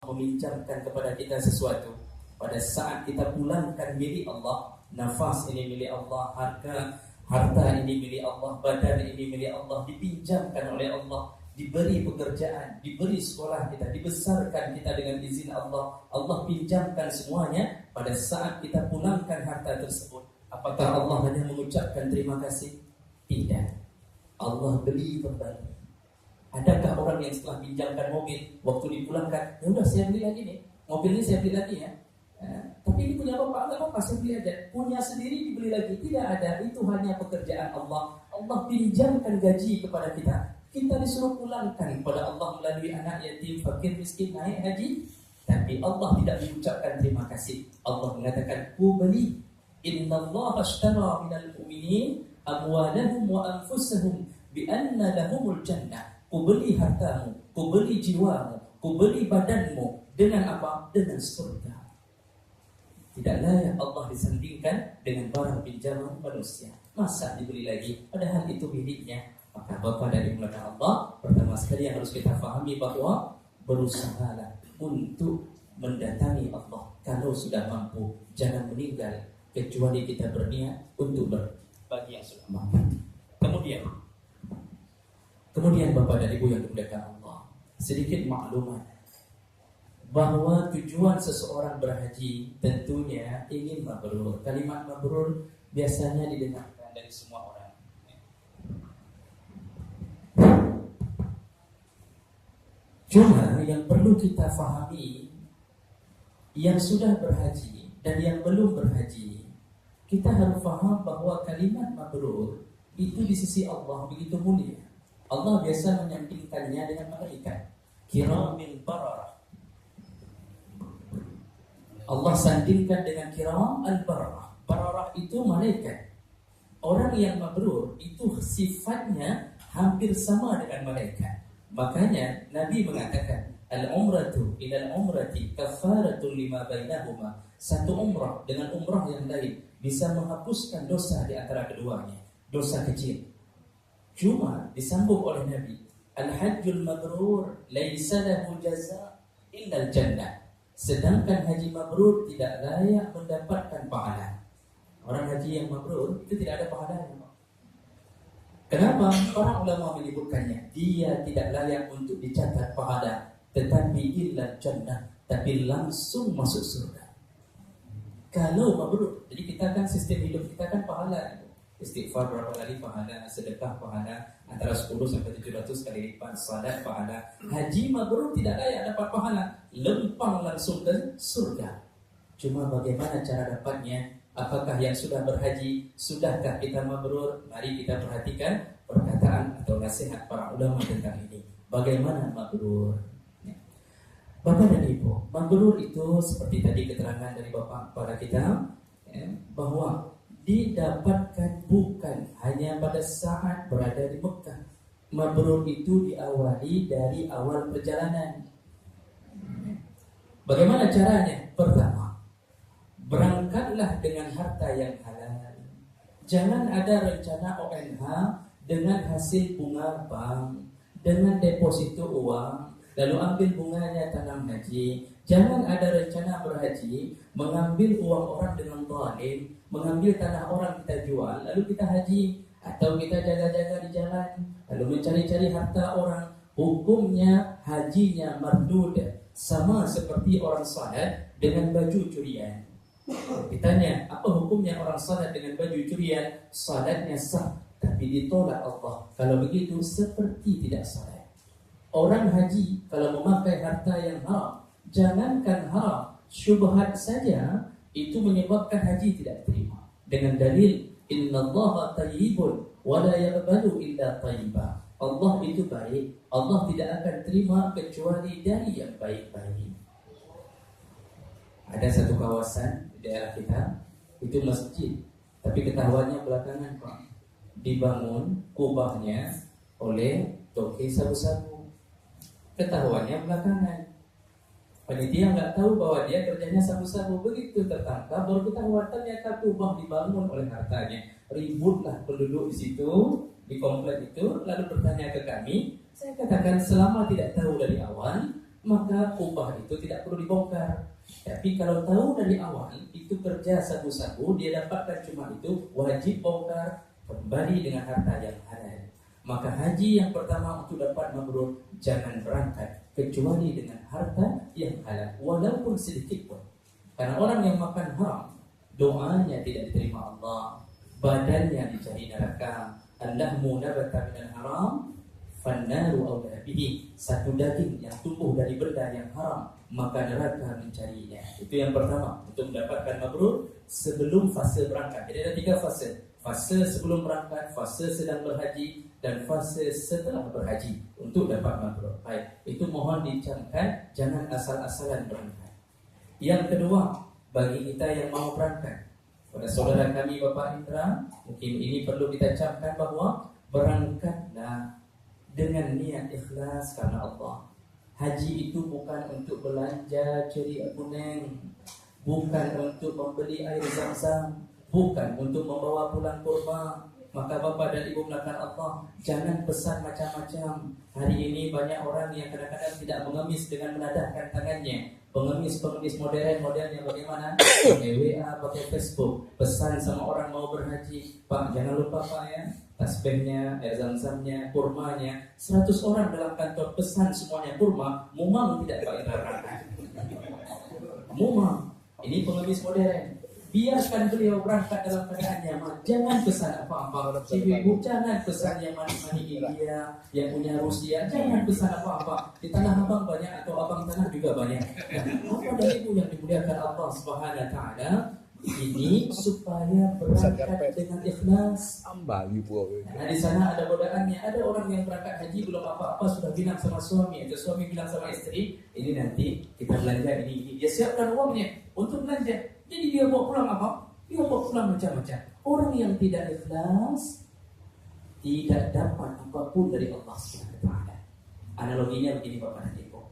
meminjamkan kepada kita sesuatu. Pada saat kita pulangkan milik Allah, nafas ini milik Allah, harta ini milik Allah, badan ini milik Allah, dipinjamkan oleh Allah, diberi pekerjaan, diberi sekolah kita, dibesarkan kita dengan izin Allah. Allah pinjamkan semuanya. Pada saat kita pulangkan harta tersebut, apakah Allah hanya mengucapkan terima kasih? Tidak. Allah beli kembali. Adakah orang yang setelah pinjamkan mobil, waktu dipulangkan, ya udah saya beli lagi nih, mobil ini saya beli lagi ya. Tapi ini punya bapak, enggak apa-apa, saya beli aja. Punya sendiri dibeli lagi. Tidak ada, itu hanya pekerjaan Allah. Allah pinjamkan gaji kepada kita. Kita disuruh pulangkan kepada Allah melalui anak yatim, fakir, miskin, naik haji. Tapi Allah tidak mengucapkan terima kasih. Allah mengatakan, ku beli. Innallaha ashtara minal mu'minin amwalahum wa anfusahum bi'anna lahumul jannah. Ku beli hartamu, ku beli jiwamu, ku beli badanmu. Dengan apa? Dengan surga. Tidak layak Allah disandingkan dengan barang pinjaman manusia. Masa dibeli lagi? Padahal itu miliknya. Maka Bapak dari belakang Allah, pertama sekali yang harus kita fahami bahwa berusahalah untuk mendatangi Allah. Kalau sudah mampu, jangan meninggal kecuali kita berniat untuk berbagi yang sudah mampu. Kemudian Bapak dan Ibu yang dimuliakan Allah, sedikit maklumat bahwa tujuan seseorang berhaji tentunya ingin mabrur. Kalimat mabrur biasanya didengarkan dari semua orang. Cuma yang perlu kita fahami, yang sudah berhaji dan yang belum berhaji, kita harus faham bahwa kalimat mabrur itu di sisi Allah begitu mulia. Allah biasa menyampingkannya dengan malaikat kiramin bararah. Allah sandingkan dengan kiram al-bararah. Bararah itu malaikat. Orang yang mabrur itu sifatnya hampir sama dengan malaikat. Makanya Nabi mengatakan al-umratu ila al-umrati kafaratun lima bainahuma. Satu umrah dengan umrah yang lain bisa menghapuskan dosa di antara keduanya, dosa kecil. Cuma disambung oleh Nabi, al-hajjul mabrur laisa lahu jazaa illa al-jannah. Sedangkan haji mabrur tidak layak mendapatkan pahala. Orang haji yang mabrur itu tidak ada pahalanya. Kenapa? Para ulama menyebutkannya, dia tidak layak untuk dicatat pahala, tetapi illa jannah, tapi langsung masuk surga. Kalau mabrur, jadi kita kan sistem hidup kita kan pahala. Istighfar berapa kali pahala, sedekah pahala, antara 10 sampai 700 kali lipat, salat pahala. Haji mabrur tidak layak dapat pahala, lempang langsung ke surga. Cuma bagaimana cara dapatnya? Apakah yang sudah berhaji, sudahkah kita mabrur? Mari kita perhatikan perkataan atau nasihat para ulama tentang ini. Bagaimana mabrur? Bapak dan Ibu, mabrur itu seperti tadi keterangan dari Bapak kepada kita, bahwa didapatkan bukan hanya pada saat berada di Mekah. Mabrur itu diawali dari awal perjalanan. Bagaimana caranya? Pertama, berangkatlah dengan harta yang halal. Jangan ada rencana ONH dengan hasil bunga bank, dengan deposito uang, lalu ambil bunganya tanam haji. Jangan ada rencana berhaji, mengambil uang orang dengan zalim, mengambil tanah orang kita jual, lalu kita haji, atau kita jaga-jaga di jalan, lalu mencari-cari harta orang. Hukumnya hajinya mardud, sama seperti orang salat dengan baju curian. Ditanya, apa hukumnya orang salat dengan baju curian? Salatnya sah, tapi ditolak Allah. Kalau begitu seperti tidak salat. Orang haji kalau memakai harta yang haram, jangankan haram, syubhat saja itu menyebabkan haji tidak terima. Dengan dalil innallaha thayyibun wa la yaqbalu illa thayyiba. Allah itu baik, Allah tidak akan terima kecuali dari yang baik-baik. Ada satu kawasan di daerah kita, itu masjid, tapi ketahuannya belakangan Pak, dibangun kubahnya oleh toke sabu-sabu. Ketahuannya belakangan. Panitia nggak tahu bahwa dia kerjanya sabu-sabu. Begitu tertangkap baru ketahuan ternyata kubah dibangun oleh hartanya. Ributlah penduduk di situ, di komplek itu, lalu bertanya ke kami. Saya katakan selama tidak tahu dari awal, maka kubah itu tidak perlu dibongkar. Tapi kalau tahu dari awal itu kerja sabu-sabu, dia dapatkan cuma itu, wajib bongkar, kembali dengan harta yang halal. Maka haji yang pertama untuk dapat mabrur, jangan berangkat kecuali dengan harta yang halal, walaupun sedikit pun. Karena orang yang makan haram, doanya tidak diterima Allah, badannya dicari neraka. Allahmu nabata minal haram fannaru awla bihi. Satu daging yang tumbuh dari benda yang haram, maka neraka mencarinya. Itu yang pertama, untuk mendapatkan mabrur sebelum fase berangkat. Jadi ada 3 fase. Fase sebelum berangkat, fase sedang berhaji, dan fase setelah berhaji untuk dapat mabrur. Baik, itu mohon dicamkan, jangan asal-asalan berangkat. Yang kedua, bagi kita yang mau berangkat, pada saudara kami Bapak Indra, mungkin ini perlu kita camkan bahwa berangkatlah dengan niat ikhlas karena Allah. Haji itu bukan untuk belanja ceri kuning, bukan untuk membeli air zam-zam, bukan untuk membawa pulang kurma. Maka Bapak dan Ibu melakukan Allah, jangan pesan macam-macam. Hari ini banyak orang yang kadang-kadang tidak mengemis dengan menadahkan tangannya. Pengemis modern, modelnya bagaimana? Pakai WA, pakai Facebook, pesan sama orang mau berhaji, Pak jangan lupa Pak ya, tasbihnya, air zam-zamnya, kurmanya. 100 orang dalam kantor pesan semuanya kurma, mumang tidak Pak Indra. Mumang, ini pengemis modern. Biarkan beliau berangkat dalam keadaan nyaman. Jangan pesan apa-apa. Ibu jangan pesan yang manis-manis India, yang punya Rusia. Jangan pesan apa-apa. Di Tanah Abang banyak, atau Abang Tanah juga banyak. Apa dari ibu yang dimuliakan Allah Subhanahu Wa Taala ini supaya berangkat dengan ikhlas. Nah, di sana ada godaannya. Ada orang yang berangkat haji belum apa-apa sudah bilang sama suami, atau suami bilang sama istri, ini nanti kita belanja ini. Dia siapkan uangnya untuk belanja. Jadi dia bawa pulang apa? Dia bawa pulang macam-macam. Orang yang tidak ikhlas tidak dapat apapun dari Allah Subhanahu Wa Taala. Analoginya begini Bapak dan Ibu.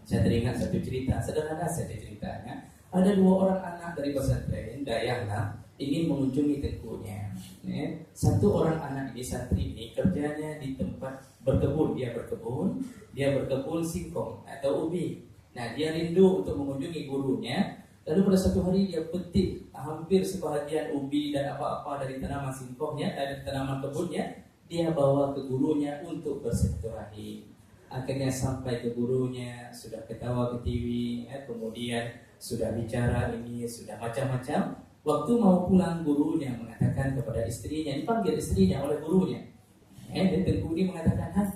Saya teringat satu cerita, sederhana saja ceritanya. Ada 2 orang anak dari pesantren Dayahlah ingin mengunjungi tengkunya. Satu orang anak ini, santri ini, kerjanya di tempat berkebun. Dia berkebun singkong atau ubi. Nah, dia rindu untuk mengunjungi gurunya. Lalu pada satu hari dia petik hampir sebahagian ubi dan apa-apa dari tanaman singkongnya, dari tanaman kebunnya, dia bawa ke gurunya untuk bersilaturahim. Akhirnya sampai ke gurunya, sudah ketawa ketiwi, kemudian sudah bicara ini, sudah macam-macam. Waktu mau pulang, gurunya mengatakan kepada istrinya, dipanggil istrinya oleh gurunya. Dan Tengku ini mengatakan,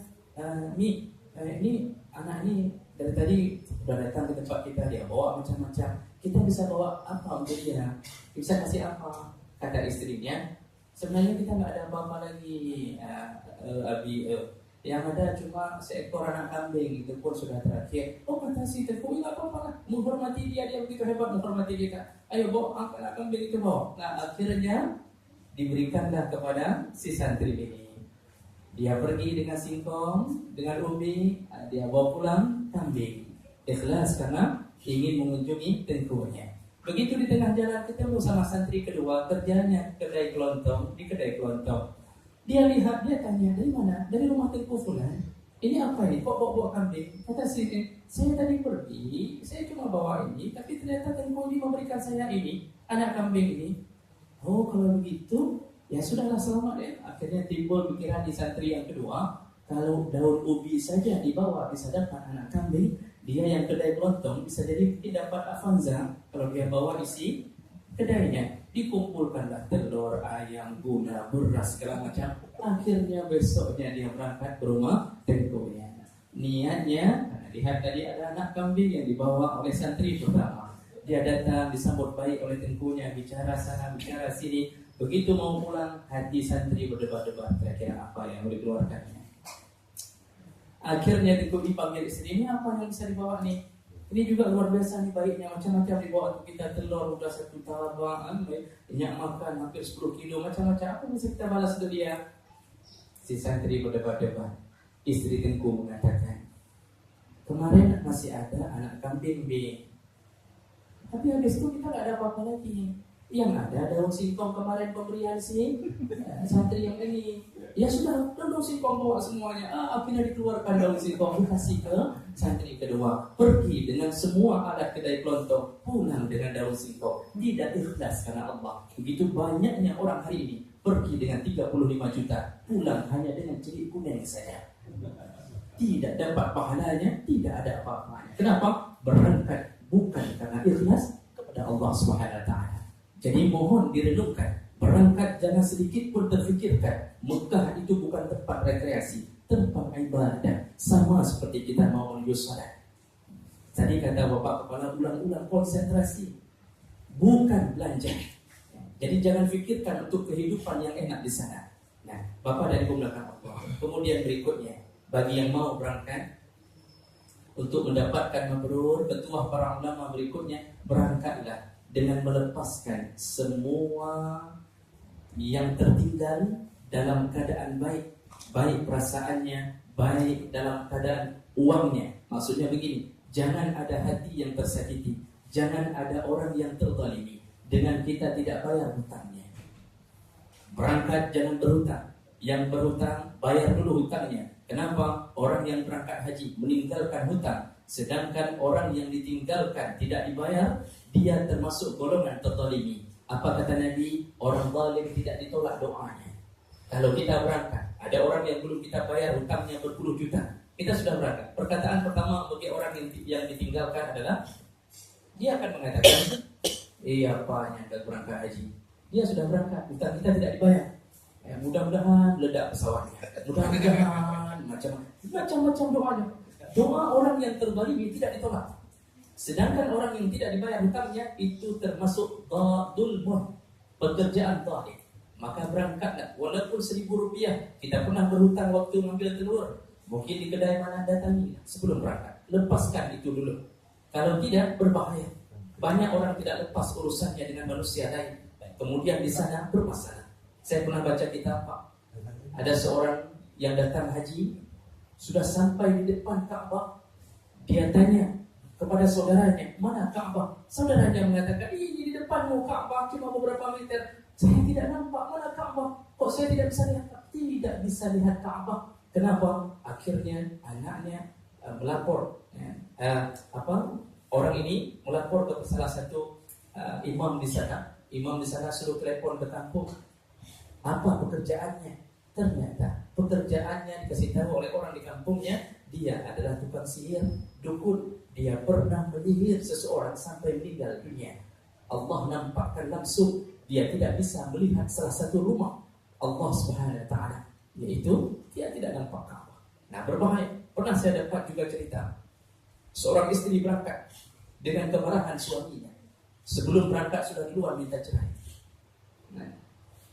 Mi, ini anak ini dari tadi sudah datang ke tempat kita, dia bawa macam-macam. Kita bisa bawa apa untuk dia? Bisa kasih apa? Kata istrinya, sebenarnya kita nggak ada apa-apa lagi, Abi. Yang ada cuma seekor anak kambing, itu pun sudah terakhir. Oh kata si Tengku, nggak apa-apa lah, menghormati dia begitu hebat, menghormati dia. Ayo bawa anak kambing itu bawa. Nah akhirnya diberikanlah kepada si santri ini. Dia pergi dengan singkong, dengan ubi, dia bawa pulang kambing. Ikhlas karena ingin mengunjungi tengkunya. Begitu di tengah jalan ketemu sama santri kedua, kerjanya kedai kelontong, di kedai kelontong. Dia lihat, dia tanya, dari mana? Dari rumah Tengku Fulan. Ini apa ini? Kok bawa kambing? Kata si, saya tadi pergi, saya cuma bawa ini, tapi ternyata Tengku ini memberikan saya ini, anak kambing ini. Oh kalau begitu, ya sudahlah selamat ya. Akhirnya timbul pikiran di santri yang kedua, kalau daun ubi saja dibawa bisa dapat anak kambing, dia yang kedai kelontong bisa jadi dapat Avanza kalau dia bawa isi kedainya. Dikumpulkanlah telur, ayam, gula, beras, segala macam. Akhirnya besoknya dia berangkat ke rumah Tengkunya. Niatnya, karena lihat tadi ada anak kambing yang dibawa oleh santri pertama. Dia datang disambut baik oleh Tengkunya, bicara sana, bicara sini. Begitu mau pulang, hati santri berdebat-debat kira-kira apa yang mau dikeluarkannya. Akhirnya Tengku dipanggil istri, ini apa yang bisa dibawa nih? Ini juga luar biasa nih baiknya, macam-macam dibawa untuk kita, telur udah 1 tabang, minyak makan hampir 10 kilo, macam-macam. Apa bisa kita balas ke dia? Si santri berdebat-debat. Istri Tengku mengatakan, kemarin masih ada anak kambing B, tapi habis itu kita nggak ada apa-apa lagi. Yang ada daun singkong kemarin pemberian sini, santri yang ini. Ya sudah, daun singkong bawa semuanya. Akhirnya dikeluarkan daun singkong, dikasih ke santri kedua. Pergi dengan semua alat kedai kelontong, pulang dengan daun singkong. Tidak ikhlas karena Allah. Begitu banyaknya orang hari ini pergi dengan 35 juta, pulang hanya dengan celik kuning saja. Tidak dapat pahalanya, tidak ada apa-apanya. Kenapa? Berangkat bukan karena ikhlas kepada Allah Subhanahu wa taala. Jadi mohon direnungkan, berangkat jangan sedikit pun terfikirkan Mekah itu bukan tempat rekreasi, tempat ibadah. Sama seperti kita mau menuju salat. Tadi kata Bapak Kepala ulang-ulang konsentrasi, bukan belanja. Jadi jangan fikirkan untuk kehidupan yang enak di sana. Nah, Bapak dari belakang Allah. Kemudian berikutnya, bagi yang mau berangkat untuk mendapatkan mabrur, petuah para ulama berikutnya, berangkatlah dengan melepaskan semua yang tertinggal dalam keadaan baik, baik perasaannya, baik dalam keadaan uangnya. Maksudnya begini, jangan ada hati yang tersakiti, jangan ada orang yang terzalimi dengan kita tidak bayar hutangnya. Berangkat jangan berhutang, yang berhutang bayar dulu hutangnya. Kenapa? Orang yang berangkat haji meninggalkan hutang, sedangkan orang yang ditinggalkan tidak dibayar, dia termasuk golongan terzalimi. Apa kata Nabi? Orang zalim tidak ditolak doanya. Kalau kita berangkat, ada orang yang belum kita bayar hutangnya berpuluh juta, kita sudah berangkat. Perkataan pertama bagi orang yang ditinggalkan adalah, dia akan mengatakan, iya Pak, yang berangkat haji, dia sudah berangkat, hutang kita tidak dibayar. Mudah-mudahan meledak pesawatnya, mudah-mudahan macam-macam doanya. Doa orang yang terzalimi tidak ditolak. Sedangkan orang yang tidak dibayar hutangnya itu termasuk dhulmun, pekerjaan zalim. Maka berangkatlah, walaupun Rp1.000 kita pernah berhutang waktu mengambil telur, mungkin di kedai mana datangi sebelum berangkat, lepaskan itu dulu. Kalau tidak berbahaya. Banyak orang tidak lepas urusannya dengan manusia lain, kemudian di sana bermasalah. Saya pernah baca kitab, Pak. Ada seorang yang datang haji, sudah sampai di depan Ka'bah. Dia tanya kepada saudaranya, mana Ka'bah? Saudaranya mengatakan, ini di depanmu Ka'bah, cuma beberapa meter. Saya tidak nampak, mana Ka'bah? Kok saya tidak bisa lihat? Tidak bisa lihat Ka'bah. Kenapa? Akhirnya anaknya melapor. Orang ini melapor ke salah satu imam di sana. Imam di sana suruh telepon ke kampung. Apa pekerjaannya? Ternyata pekerjaannya dikasih tahu oleh orang di kampungnya, dia adalah tukang sihir, dukun. Dia pernah menyihir seseorang sampai meninggal dunia. Allah nampakkan langsung, dia tidak bisa melihat salah satu rumah Allah Subhanahu wa taala, yaitu dia tidak nampak Ka'bah. Nah, berbahaya. Pernah saya dapat juga cerita, seorang istri berangkat dengan kemarahan suaminya. Sebelum berangkat sudah duluan minta cerai. Nah,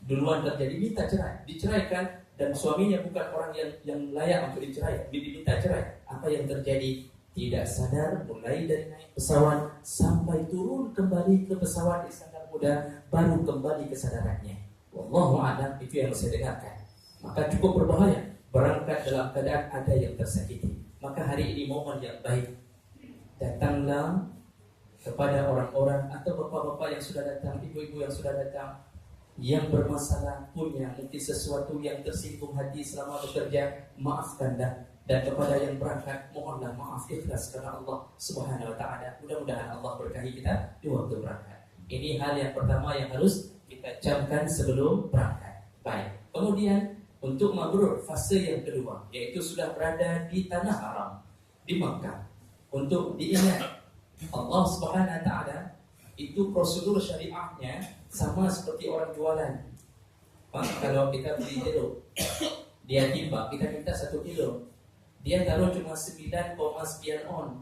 duluan terjadi minta cerai, diceraikan, dan suaminya bukan orang yang layak untuk diminta cerai. Apa yang terjadi? Tidak sadar, mulai dari naik pesawat sampai turun kembali ke pesawat di Sandar Muda, baru kembali kesadarannya. Wallahu a'lam, itu yang saya dengarkan. Maka cukup berbahaya berangkat dalam keadaan ada yang tersakiti. Maka hari ini momen yang baik, datanglah kepada orang-orang atau bapak-bapak yang sudah datang, ibu-ibu yang sudah datang, yang bermasalah, punya mungkin sesuatu yang tersinggung hati selama bekerja, maafkanlah. Dan kepada yang berangkat, mohonlah maaf ikhlas karena Allah Subhanahu wa taala. Mudah-mudahan Allah berkahi kita di waktu berangkat. Ini hal yang pertama yang harus kita camkan sebelum berangkat. Baik. Kemudian untuk mabrur fase yang kedua, yaitu sudah berada di tanah haram, di Makkah. Untuk diingat, Allah Subhanahu wa taala itu prosedur syariahnya sama seperti orang jualan. Pak, kalau kita beli jeruk, dia timbang, kita minta 1 kilo. Dia taruh cuma 9, sekian on.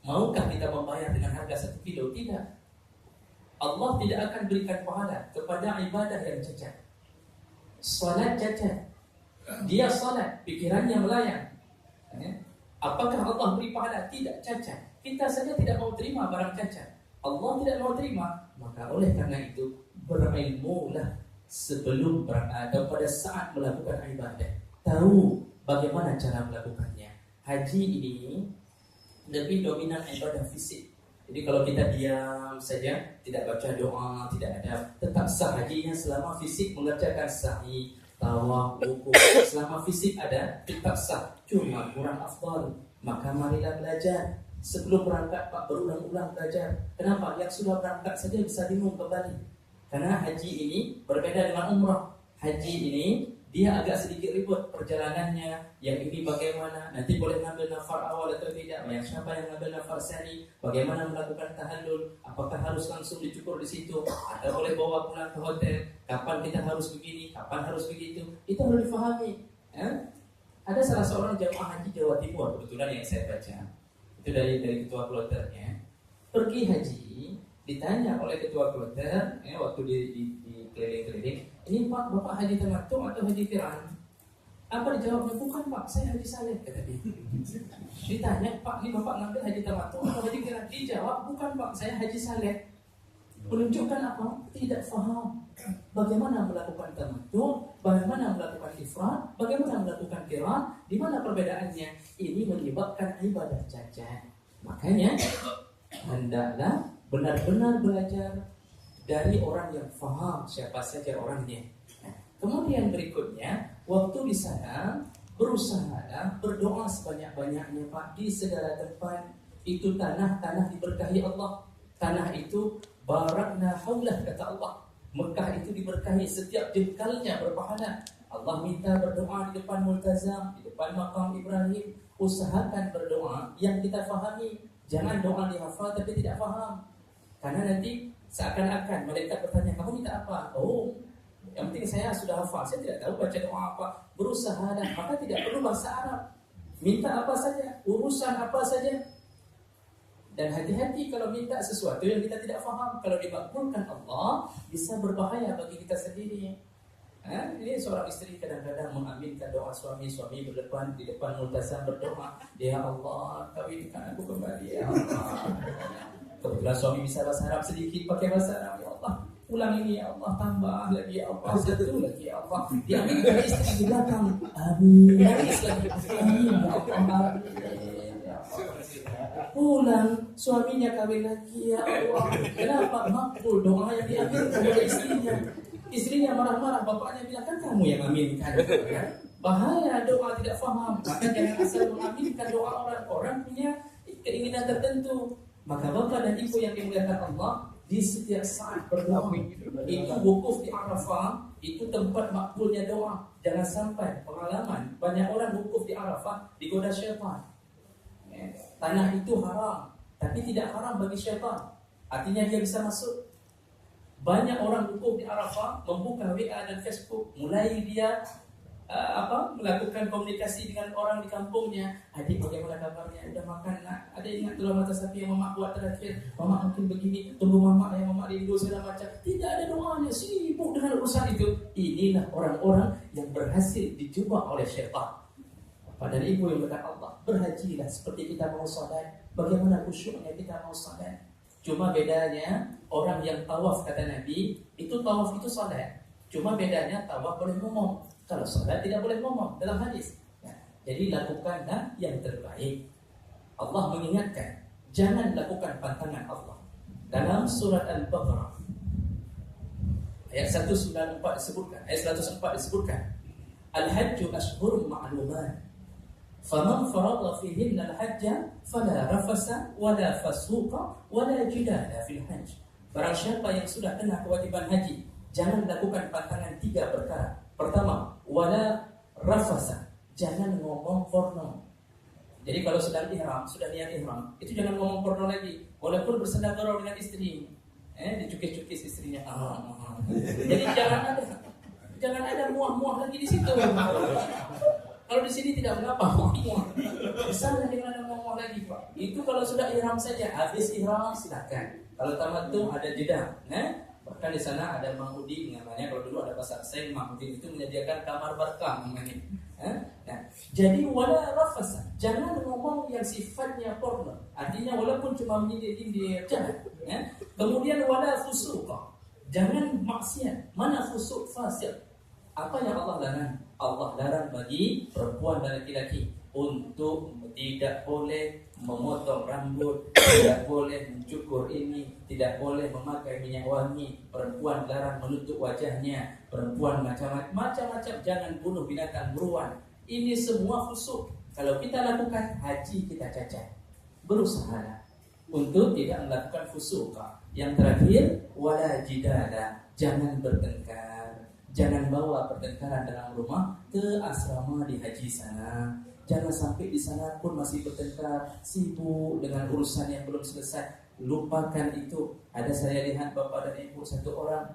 Maukah kita membayar dengan harga 1 kilo? Tidak. Allah tidak akan berikan pahala kepada ibadah yang cacat. Salat cacat, dia salat, pikirannya melayang. Apakah Allah beri pahala? Tidak, cacat. Kita saja tidak mau terima barang cacat, Allah tidak mau terima. Maka oleh karena itu, berilmulah sebelum atau pada saat melakukan ibadah. Tahu bagaimana cara melakukannya. Haji ini lebih dominan ibadah fisik. Jadi kalau kita diam saja, tidak baca doa, tidak ada, tetap sah hajinya selama fisik mengerjakan sa'i, tawaf, wukuf. Selama fisik ada, tetap sah. Cuma kurang afdal. Maka marilah belajar. Sebelum berangkat Pak berulang-ulang belajar. Kenapa? Yang sudah berangkat saja bisa bingung kembali. Karena haji ini berbeda dengan umrah. Haji ini dia agak sedikit ribut perjalanannya. Yang ini bagaimana? Nanti boleh ngambil nafar awal atau tidak? Yang siapa yang ngambil nafar sani? Bagaimana melakukan tahallul? Apakah harus langsung dicukur di situ? Atau boleh bawa pulang ke hotel? Kapan kita harus begini? Kapan harus begitu? Itu harus difahami. Ada salah seorang jamaah haji Jawa Timur kebetulan yang saya baca. Itu dari ketua kloternya. Pergi haji, ditanya oleh ketua kloter, waktu di keliling-keliling, ini Pak, Bapak haji tamattu atau haji qiran? Apa dijawabnya? Bukan Pak, saya haji saleh, kata dia. Ditanya, Pak, ini Bapak ngambil haji tamattu atau haji qiran? Dijawab, bukan Pak, saya haji saleh. Menunjukkan apa? Tidak faham bagaimana melakukan tamattu, bagaimana melakukan ifrad, bagaimana melakukan qiran, di mana perbedaannya. Ini menyebabkan ibadah cacat. Makanya hendaklah benar-benar belajar dari orang yang faham siapa saja orangnya. Kemudian berikutnya, waktu di sana berusaha berdoa sebanyak-banyaknya Pak di segala tempat. Itu tanah diberkahi Allah. Tanah itu barakna haulah, kata Allah. Mekah itu diberkahi, setiap jengkalnya berpahala. Allah minta berdoa di depan multazam, di depan makam Ibrahim. Usahakan berdoa yang kita fahami. Jangan doa dihafal tapi tidak faham. Karena nanti seakan-akan mereka bertanya, kamu minta apa? Oh, yang penting saya sudah hafal, saya tidak tahu baca doa apa. Berusaha dan maka tidak perlu bahasa Arab. Minta apa saja, urusan apa saja. Dan hati-hati kalau minta sesuatu yang kita tidak faham. Kalau dimakbulkan Allah, bisa berbahaya bagi kita sendiri. Ini seorang istri kadang-kadang mengaminkan doa suami berdepan di depan multazam berdoa, ya Allah, kawinkan aku kembali, ya Allah. Kebetulan suami bisa bahasa Arab sedikit, pakai bahasa Arab, ya Allah, ulang ini, ya Allah, tambah lagi, ya Allah, satu lagi, ya Allah. Diaminkan istri di belakang, amin, nangis lagi, amin, ya Allah, pulang, suaminya kawin lagi, ya Allah. Kenapa? Makbul doa yang diaminkan oleh istrinya. Istrinya marah-marah, bapaknya bilang, kan kamu yang aminkan. Bahaya doa tidak faham. Maka jangan asal mengaminkan doa orang punya keinginan tertentu. Maka bapak dan ibu yang dimuliakan Allah, di setiap saat berdoa. Itu wukuf di Arafah, itu tempat makbulnya doa. Jangan sampai pengalaman banyak orang wukuf di Arafah digoda syaitan. Tanah itu haram, tapi tidak haram bagi syaitan. Artinya dia bisa masuk. Banyak orang wukuf di Arafah membuka WA dan Facebook, mulai dia melakukan komunikasi dengan orang di kampungnya. Adik, bagaimana kabarnya? Udah makan nak? Ada ingat telur mata sapi yang mama buat terakhir? Mama mungkin begini, tunggu mama yang mama rindu segala macam. Tidak ada doanya, sibuk dengan urusan itu. Inilah orang-orang yang berhasil dijebak oleh syaitan. Padahal ibu yang dekat Allah, berhajilah seperti kita mau salat. Bagaimana khusyuknya kita mau salat? Cuma bedanya orang yang tawaf, kata Nabi, itu tawaf itu salat. Cuma bedanya tawaf boleh ngomong, kalau salat tidak boleh ngomong dalam hadis. Jadi lakukanlah yang terbaik. Allah mengingatkan, jangan lakukan pantangan Allah. Dalam surat Al-Baqarah ayat 194 disebutkan, ayat 104 disebutkan, Al-Hajju ashhurun ma'lumat. فَمَنْ فَرَضَ فِيهِنَّ الْحَجَّ فَلَا رَفَثَ وَلَا فَسُوقَ وَلَا جِدَالَ فِي الْحَجِّ. Barang siapa yang sudah kena kewajiban haji, jangan lakukan pantangan 3 perkara. Pertama, wala rafasa, jangan ngomong porno. Jadi kalau sedang ihram, sudah niat ihram, itu jangan ngomong porno lagi, walaupun bersendagurau dengan istri. Dicukis-cukis istrinya. Jadi jangan ada muah-muah lagi di situ. Kalau di sini tidak mengapa, di sana jangan ada ngomong lagi Pak. Itu kalau sudah ihram saja, habis ihram silakan. Kalau tamattu ada jeda, bahkan di sana ada Mang Udi namanya. Kalau dulu ada pasar seng, Mang Udi itu menyediakan kamar barkah namanya. Jadi wala rafasa, jangan ngomong yang sifatnya porno. Artinya walaupun cuma menyindir-nyindir, jangan. Kemudian wala fusuqa, jangan maksiat. Mana fusuk, fasik? Apa yang Allah larang? Allah larang bagi perempuan dan laki-laki untuk tidak boleh memotong rambut, tidak boleh mencukur ini, tidak boleh memakai minyak wangi, perempuan dilarang menutup wajahnya, perempuan macam-macam, jangan bunuh binatang buruan. Ini semua fusuk. Kalau kita lakukan, haji kita cacat. Berusahalah untuk tidak melakukan fusuk. Yang terakhir, wala jidala, jangan bertengkar. Jangan bawa pertengkaran dalam rumah ke asrama di haji sana. Jangan sampai di sana pun masih bertengkar, sibuk dengan urusan yang belum selesai. Lupakan itu. Ada saya lihat bapak dan ibu satu orang,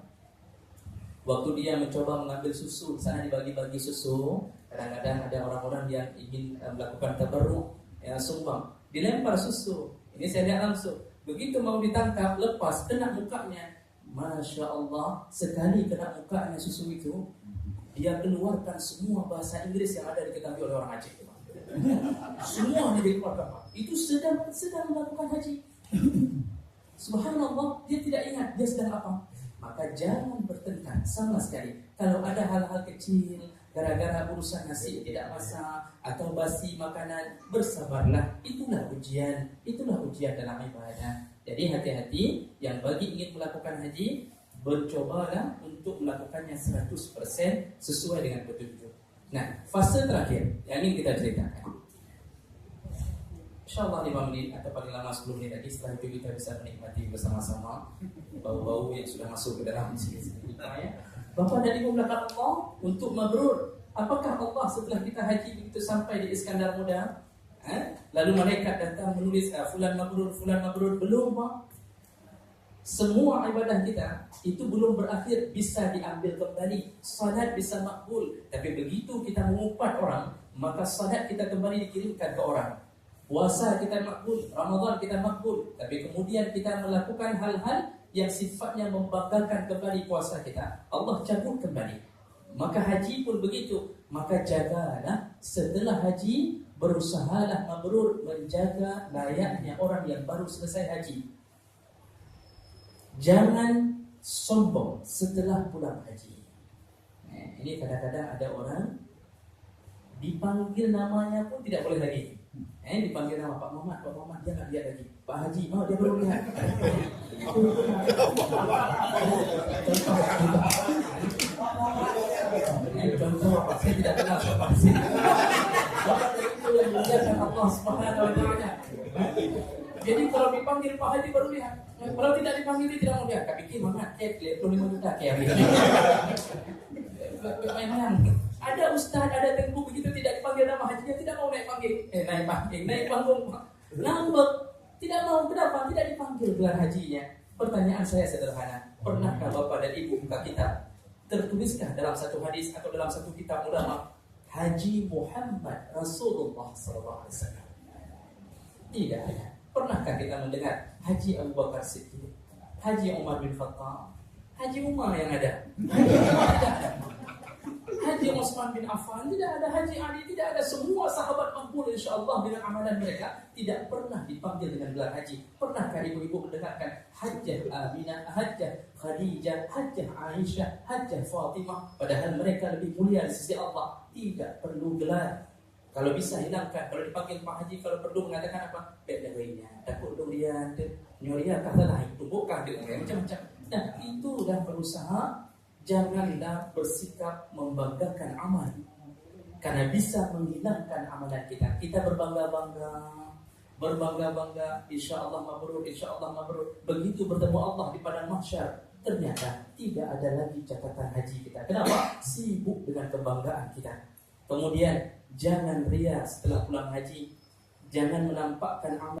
waktu dia mencoba mengambil susu, di sana dibagi-bagi susu. Kadang-kadang ada orang-orang yang ingin melakukan tabarruk, sumbang, dilempar susu. Ini saya lihat langsung. Begitu mau ditangkap, lepas, kena mukanya. Masya Allah, sekali kena mukanya susu itu, dia keluarkan semua bahasa Inggris yang ada diketahui oleh orang Aceh. Semua dikeluarkan. Itu sedang melakukan haji. Subhanallah, dia tidak ingat dia sedang apa. Maka jangan bertengkar sama sekali. Kalau ada hal-hal kecil, gara-gara urusan nasi tidak masak atau basi makanan, bersabarlah. Itulah ujian dalam ibadah. Jadi hati-hati, yang bagi ingin melakukan haji, bercobalah untuk melakukannya 100% sesuai dengan petunjuk. Nah, fase terakhir yang ingin kita ceritakan, InsyaAllah 5 menit atau paling lama 10 menit lagi. Setelah itu kita bisa menikmati bersama-sama bau-bau yang sudah masuk ke dalam sini. Bapak dan Ibu belakang Allah untuk mabrur. Apakah Allah setelah kita haji begitu sampai di Iskandar Muda, lalu malaikat datang menulis fulan mabrur? Belum, Pak. Semua ibadah kita itu belum berakhir, bisa diambil kembali. Salat bisa makbul, tapi begitu kita mengumpat orang, maka salat kita kembali dikirimkan ke orang. Puasa kita makbul, Ramadan kita makbul, tapi kemudian kita melakukan hal-hal yang sifatnya membanggakan kembali puasa kita, Allah cabut kembali. Maka haji pun begitu. Maka jagalah setelah haji, berusahalah mabrur, menjaga layaknya orang yang baru selesai haji. Jangan sombong setelah pulang haji. Ini kadang-kadang ada orang dipanggil namanya pun tidak boleh lagi. Dipanggil nama Pak Muhammad, dia nggak lihat lagi. Pak Haji, dia baru lihat. Contoh apa? Saya tidak kenal siapa di sini. Bapak itu yang memuliakan Allah Subhanahu wa Ta'ala. Jadi kalau dipanggil Pak Haji baru lihat. Kalau tidak dipanggil dia tidak mau lihat. Kak Biki mana? Lihat 25 juta kayak begini. Ada ustaz, ada tengku begitu tidak dipanggil nama hajinya tidak mau naik panggung. Ngambek, tidak mau. Kenapa? Tidak dipanggil gelar hajinya. Pertanyaan saya sederhana. Pernahkah Bapak dan Ibu buka kitab? Tertuliskah dalam satu hadis atau dalam satu kitab ulama Haji Muhammad Rasulullah SAW? Tidak ada. Pernahkah kita mendengar Haji Abu Bakar Siddiq, Haji Umar bin Khattab, Haji Umar yang ada? Tidak ada. Haji Utsman bin Affan tidak ada, Haji Ali tidak ada. Semua sahabat makbul insyaallah dengan amalan mereka tidak pernah dipanggil dengan gelar haji. Pernahkah ibu-ibu mendengarkan Hajjah Aminah, Hajjah Khadijah, Hajjah Aisyah, Hajjah Fatimah, padahal mereka lebih mulia di sisi Allah? Tidak perlu gelar. Kalau bisa hilangkan. Kalau dipanggil Pak Haji, kalau perlu mengatakan apa? Bedawainya, takut durian, nyoria kata lah, tubuhkah macam-macam. Nah, itu dah berusaha. Janganlah bersikap membanggakan amal, karena bisa menghilangkan amalan kita. Kita berbangga-bangga, insya Allah mabrur. Begitu bertemu Allah di padang mahsyar, ternyata tidak ada lagi catatan haji kita. Kenapa? Sibuk dengan kebanggaan kita. Kemudian jangan ria setelah pulang haji, jangan menampakkan amal